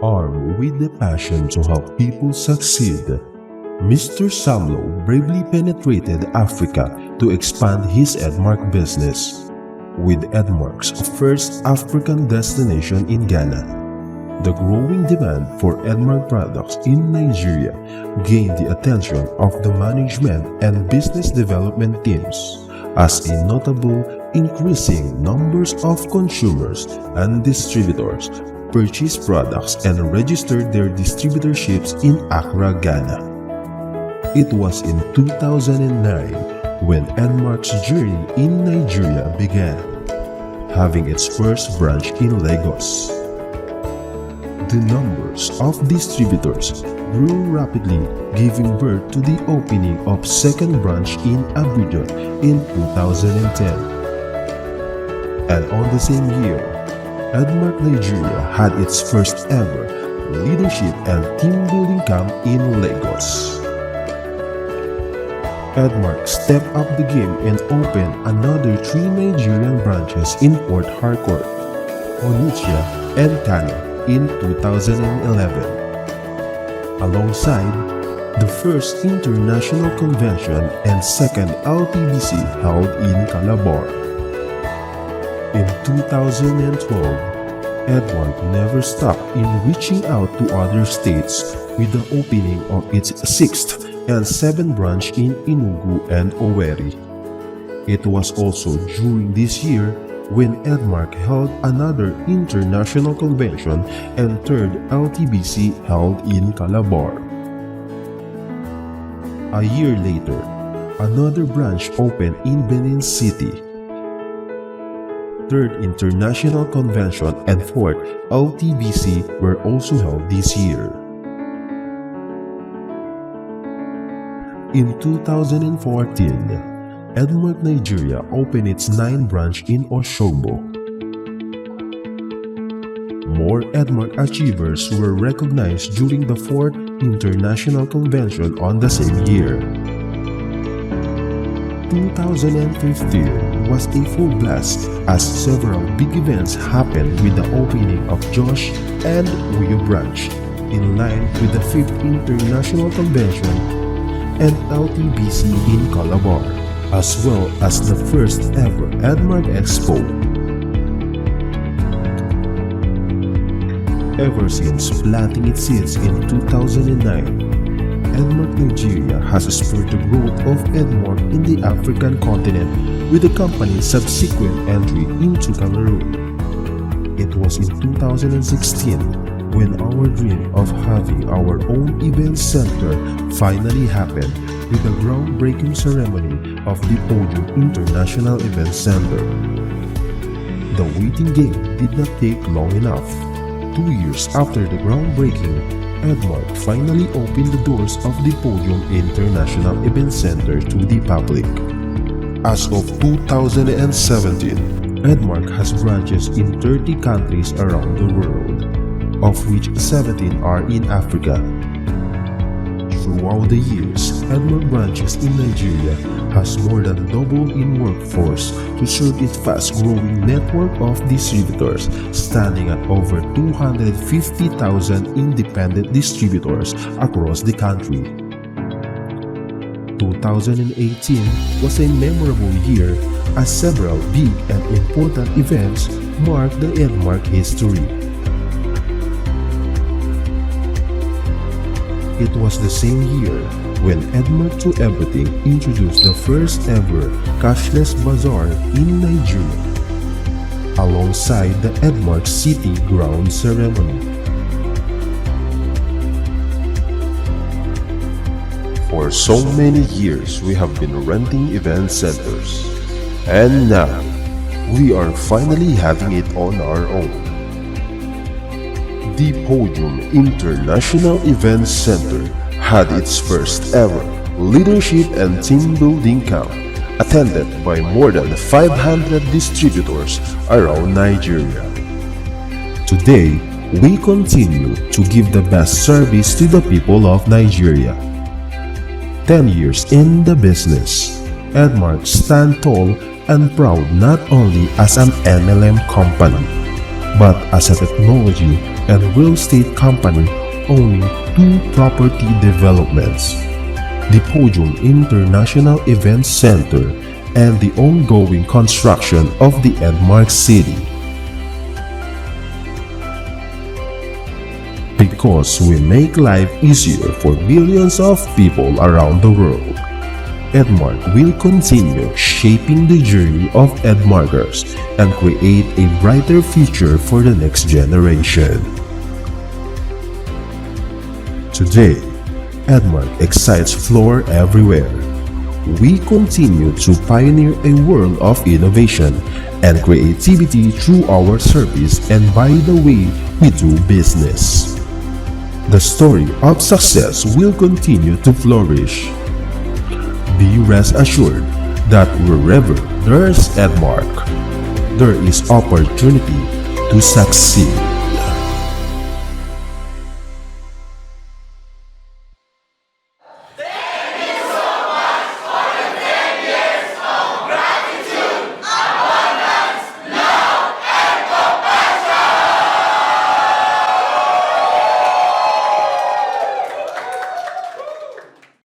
Armed with the passion to help people succeed, Mr. Samlo bravely penetrated Africa to expand his Edmark business. With Edmark's first African destination in Ghana, the growing demand for Edmark products in Nigeria gained the attention of the management and business development teams, as a notable increasing numbers of consumers and distributors purchased products and registered their distributorships in Accra, Ghana. It was in 2009 when Edmark's journey in Nigeria began, having its first branch in Lagos. The numbers of distributors grew rapidly, giving birth to the opening of second branch in Abuja in 2010. And on the same year, Edmark Nigeria had its first ever leadership and team building camp in Lagos. Edmark stepped up the game and opened another 3 Nigerian branches in Port Harcourt, Onitsha, and Kano in 2011. Alongside the first international convention and second LTBC held in Calabar. In 2012, Edmark never stopped in reaching out to other states with the opening of its 6th and 7th branch in Enugu and Owerri. It was also during this year when Edmark held another international convention and 3rd LTBC held in Calabar. A year later, another branch opened in Benin City. 3rd International Convention and 4th LTBC were also held this year. In 2014, Edmark Nigeria opened its 9th branch in Osogbo. More Edmark achievers were recognized during the 4th International Convention on the same year. 2015 was a full blast as several big events happened with the opening of Josh and Uyo branch, in line with the 5th International Convention and LTBC in Calabar, as well as the first ever Edmark Expo. Ever since planting its seeds in 2009, Edmark Nigeria has spurred the growth of Edmark in the African continent with the company's subsequent entry into Cameroon. It was in 2016 when our dream of having our own event center finally happened with the groundbreaking ceremony of the Podium International Event Center. The waiting game did not take long enough. 2 years after the groundbreaking, Edmark finally opened the doors of the Podium International Event Center to the public. As of 2017, Edmark has branches in 30 countries around the world, of which 17 are in Africa. Throughout the years, Edmark branches in Nigeria has more than doubled in workforce to serve its fast-growing network of distributors, standing at over 250,000 independent distributors across the country. 2018 was a memorable year as several big and important events marked the Edmark history. It was the same year when Edmark to Everything introduced the first ever cashless bazaar in Nigeria, alongside the Edmark City Ground ceremony. For so many years we have been renting event centers, and now we are finally having it on our own. The Podium International Event Center had its first ever leadership and team building camp, attended by more than 500 distributors around Nigeria. Today, we continue to give the best service to the people of Nigeria. 10 years in the business, Edmark stands tall and proud not only as an MLM company, but as a technology and real estate company owning two property developments, the Podium International Event Center and the ongoing construction of the Edmark City. Because we make life easier for millions of people around the world, Edmark will continue shaping the journey of Edmarkers and create a brighter future for the next generation. Today, Edmark excites Floor everywhere. We continue to pioneer a world of innovation and creativity through our service and by the way we do business. The story of success will continue to flourish. Be rest assured that wherever there is Edmark, there is opportunity to succeed.